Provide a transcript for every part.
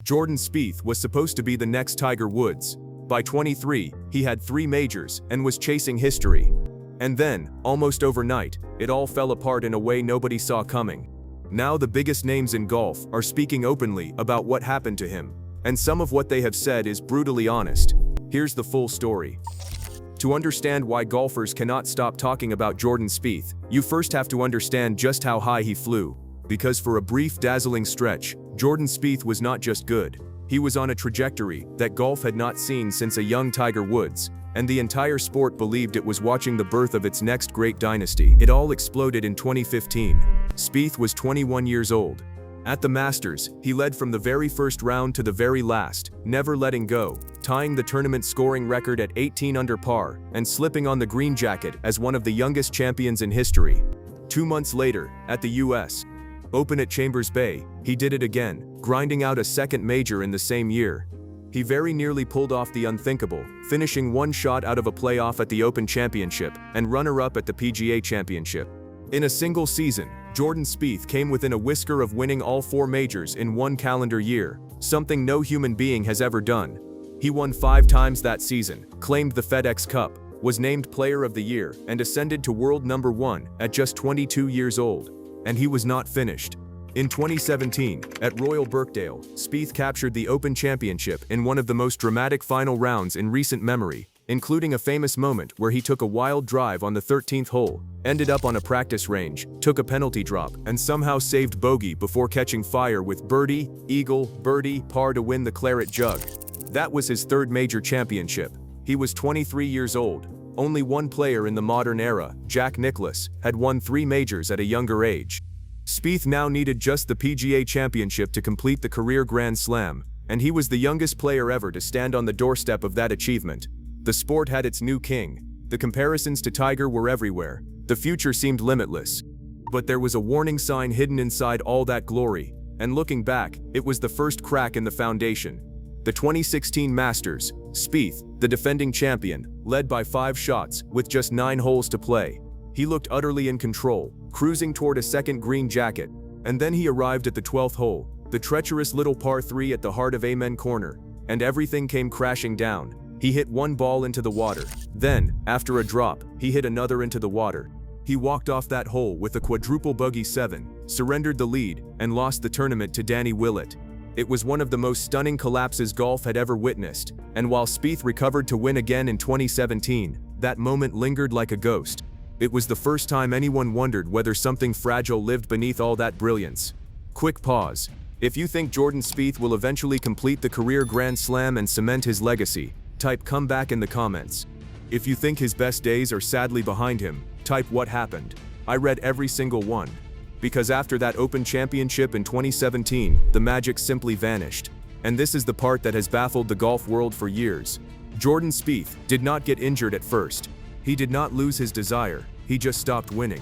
Jordan Spieth was supposed to be the next Tiger Woods. By 23, he had 3 majors and was chasing history. And then, almost overnight, it all fell apart in a way nobody saw coming. Now the biggest names in golf are speaking openly about what happened to him, and some of what they have said is brutally honest. Here's the full story. To understand why golfers cannot stop talking about Jordan Spieth, you first have to understand just how high he flew. Because for a brief, dazzling stretch, Jordan Spieth was not just good. He was on a trajectory that golf had not seen since a young Tiger Woods, and the entire sport believed it was watching the birth of its next great dynasty. It all exploded in 2015. Spieth was 21 years old. At the Masters, he led from the very first round to the very last, never letting go, tying the tournament scoring record at 18 under par, and slipping on the green jacket as one of the youngest champions in history. 2 months later, at the U.S. Open at Chambers Bay, he did it again, grinding out a second major in the same year. He very nearly pulled off the unthinkable, finishing 1 shot out of a playoff at the Open Championship and runner-up at the PGA Championship. In a single season, Jordan Spieth came within a whisker of winning all 4 majors in 1 calendar year, something no human being has ever done. He won 5 times that season, claimed the FedEx Cup, was named Player of the Year, and ascended to world number 1 at just 22 years old. And he was not finished. In 2017, at Royal Birkdale, Spieth captured the Open Championship in one of the most dramatic final rounds in recent memory, including a famous moment where he took a wild drive on the 13th hole, ended up on a practice range, took a penalty drop, and somehow saved bogey before catching fire with birdie, eagle, birdie, par to win the claret jug. That was his 3rd major championship. He was 23 years old. Only one player in the modern era, Jack Nicklaus, had won 3 majors at a younger age. Spieth now needed just the PGA Championship to complete the career Grand Slam, and he was the youngest player ever to stand on the doorstep of that achievement. The sport had its new king. The comparisons to Tiger were everywhere. The future seemed limitless. But there was a warning sign hidden inside all that glory, and looking back, it was the first crack in the foundation. The 2016 Masters, Spieth, the defending champion, led by 5 shots with just 9 holes to play. He looked utterly in control, cruising toward a second green jacket, and then he arrived at the 12th hole, the treacherous little par 3 at the heart of Amen Corner, and everything came crashing down. He hit 1 ball into the water. Then, after a drop, he hit another into the water. He walked off that hole with a quadruple bogey 7, surrendered the lead, and lost the tournament to Danny Willett. It was one of the most stunning collapses golf had ever witnessed, and while Spieth recovered to win again in 2017, that moment lingered like a ghost. It was the first time anyone wondered whether something fragile lived beneath all that brilliance. Quick pause. If you think Jordan Spieth will eventually complete the career Grand Slam and cement his legacy, type "comeback" in the comments. If you think his best days are sadly behind him, type "what happened." I read every single one. Because after that Open Championship in 2017, the magic simply vanished. And this is the part that has baffled the golf world for years. Jordan Spieth did not get injured at first. He did not lose his desire, he just stopped winning.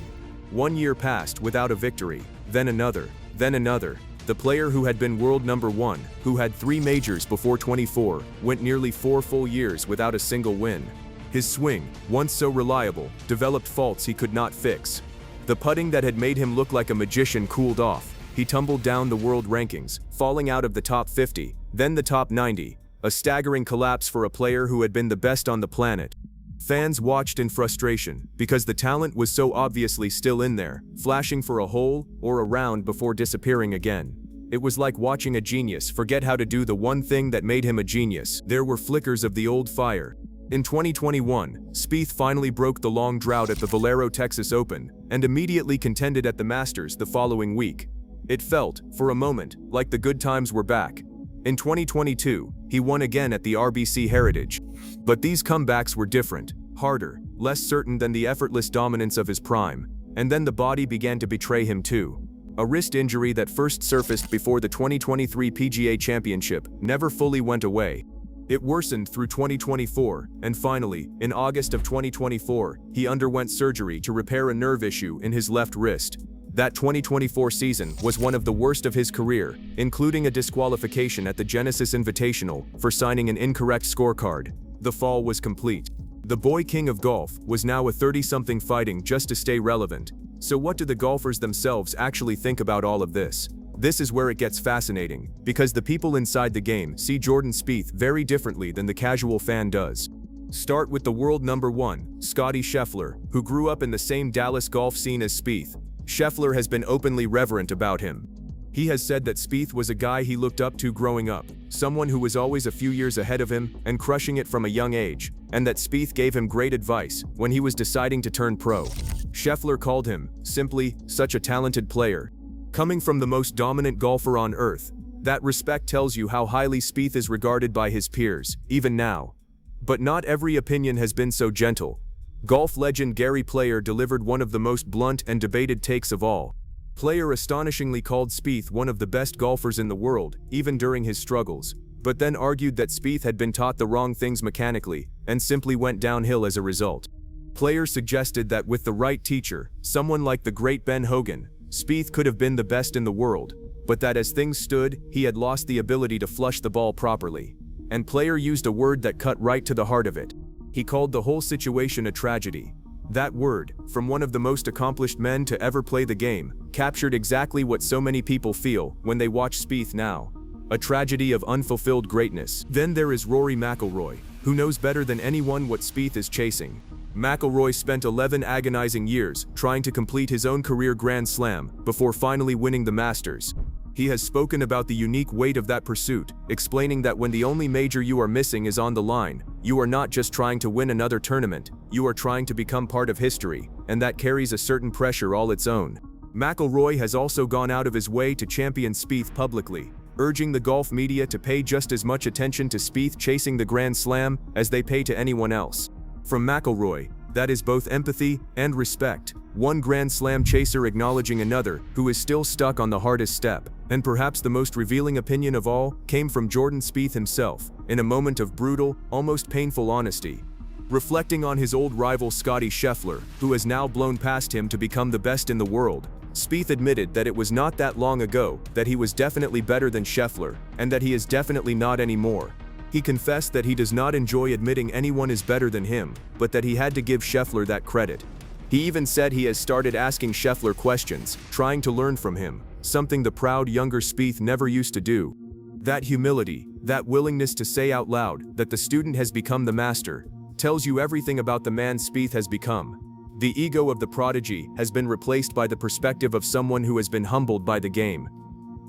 1 year passed without a victory, then another, then another. The player who had been world number 1, who had 3 majors before 24, went nearly 4 full years without a single win. His swing, once so reliable, developed faults he could not fix. The putting that had made him look like a magician cooled off. He tumbled down the world rankings, falling out of the top 50, then the top 90, a staggering collapse for a player who had been the best on the planet. Fans watched in frustration, because the talent was so obviously still in there, flashing for a hole or a round before disappearing again. It was like watching a genius forget how to do the one thing that made him a genius. There were flickers of the old fire. In 2021, Spieth finally broke the long drought at the Valero Texas Open, and immediately contended at the Masters the following week. It felt, for a moment, like the good times were back. In 2022, he won again at the RBC Heritage. But these comebacks were different, harder, less certain than the effortless dominance of his prime. And then the body began to betray him too. A wrist injury that first surfaced before the 2023 PGA Championship never fully went away. It worsened through 2024, and finally, in August of 2024, he underwent surgery to repair a nerve issue in his left wrist. That 2024 season was one of the worst of his career, including a disqualification at the Genesis Invitational for signing an incorrect scorecard. The fall was complete. The boy king of golf was now a 30-something fighting just to stay relevant. So what do the golfers themselves actually think about all of this? This is where it gets fascinating, because the people inside the game see Jordan Spieth very differently than the casual fan does. Start with the world number one, Scottie Scheffler, who grew up in the same Dallas golf scene as Spieth. Scheffler has been openly reverent about him. He has said that Spieth was a guy he looked up to growing up, someone who was always a few years ahead of him and crushing it from a young age, and that Spieth gave him great advice when he was deciding to turn pro. Scheffler called him, simply, such a talented player. Coming from the most dominant golfer on earth, that respect tells you how highly Spieth is regarded by his peers, even now. But not every opinion has been so gentle. Golf legend Gary Player delivered one of the most blunt and debated takes of all. Player astonishingly called Spieth one of the best golfers in the world, even during his struggles, but then argued that Spieth had been taught the wrong things mechanically, and simply went downhill as a result. Player suggested that with the right teacher, someone like the great Ben Hogan, Spieth could have been the best in the world, but that as things stood, he had lost the ability to flush the ball properly. And Player used a word that cut right to the heart of it. He called the whole situation a tragedy. That word, from one of the most accomplished men to ever play the game, captured exactly what so many people feel when they watch Spieth now. A tragedy of unfulfilled greatness. Then there is Rory McIlroy, who knows better than anyone what Spieth is chasing. McIlroy spent 11 agonizing years trying to complete his own career Grand Slam before finally winning the Masters. He has spoken about the unique weight of that pursuit, explaining that when the only major you are missing is on the line, you are not just trying to win another tournament, you are trying to become part of history, and that carries a certain pressure all its own. McIlroy has also gone out of his way to champion Spieth publicly, urging the golf media to pay just as much attention to Spieth chasing the Grand Slam as they pay to anyone else. From McIlroy, that is both empathy and respect, one Grand Slam chaser acknowledging another who is still stuck on the hardest step. And perhaps the most revealing opinion of all came from Jordan Spieth himself, in a moment of brutal, almost painful honesty. Reflecting on his old rival Scottie Scheffler, who has now blown past him to become the best in the world, Spieth admitted that it was not that long ago that he was definitely better than Scheffler, and that he is definitely not anymore. He confessed that he does not enjoy admitting anyone is better than him, but that he had to give Scheffler that credit. He even said he has started asking Scheffler questions, trying to learn from him, something the proud younger Spieth never used to do. That humility, that willingness to say out loud that the student has become the master, tells you everything about the man Spieth has become. The ego of the prodigy has been replaced by the perspective of someone who has been humbled by the game.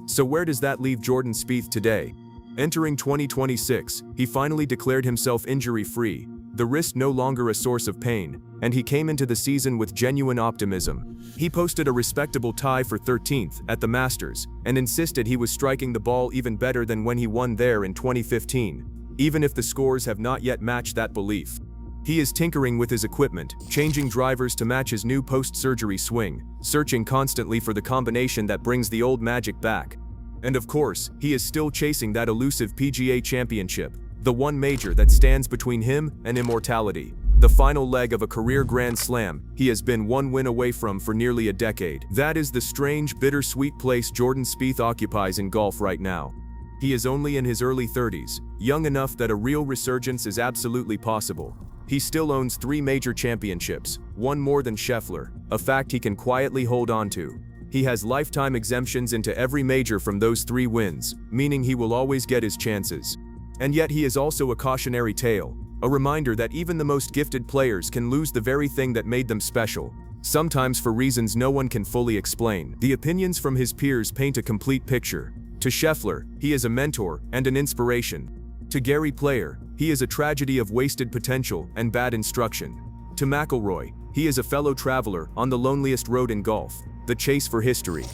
So where does that leave Jordan Spieth today? Entering 2026, he finally declared himself injury-free, the wrist no longer a source of pain, and he came into the season with genuine optimism. He posted a respectable tie for 13th at the Masters, and insisted he was striking the ball even better than when he won there in 2015, even if the scores have not yet matched that belief. He is tinkering with his equipment, changing drivers to match his new post-surgery swing, searching constantly for the combination that brings the old magic back. And of course, he is still chasing that elusive PGA Championship, the one major that stands between him and immortality. The final leg of a career Grand Slam he has been one win away from for nearly a decade. That is the strange, bittersweet place Jordan Spieth occupies in golf right now. He is only in his early 30s, young enough that a real resurgence is absolutely possible. He still owns 3 major championships, one more than Scheffler, a fact he can quietly hold on to. He has lifetime exemptions into every major from those 3 wins, meaning he will always get his chances. And yet he is also a cautionary tale, a reminder that even the most gifted players can lose the very thing that made them special, sometimes for reasons no one can fully explain. The opinions from his peers paint a complete picture. To Scheffler, he is a mentor and an inspiration. To Gary Player, he is a tragedy of wasted potential and bad instruction. To McIlroy, he is a fellow traveler on the loneliest road in golf, the chase for history.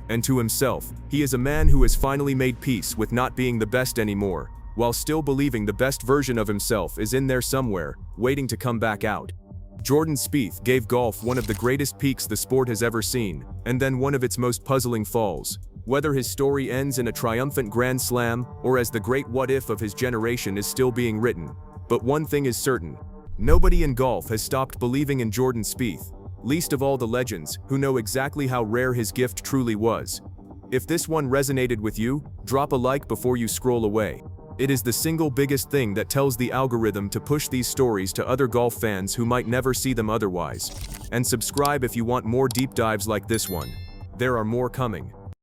And to himself, he is a man who has finally made peace with not being the best anymore, while still believing the best version of himself is in there somewhere, waiting to come back out. Jordan Spieth gave golf one of the greatest peaks the sport has ever seen, and then one of its most puzzling falls. Whether his story ends in a triumphant Grand Slam, or as the great what-if of his generation is still being written. But one thing is certain. Nobody in golf has stopped believing in Jordan Spieth, least of all the legends, who know exactly how rare his gift truly was. If this one resonated with you, drop a like before you scroll away. It is the single biggest thing that tells the algorithm to push these stories to other golf fans who might never see them otherwise. And subscribe if you want more deep dives like this one. There are more coming.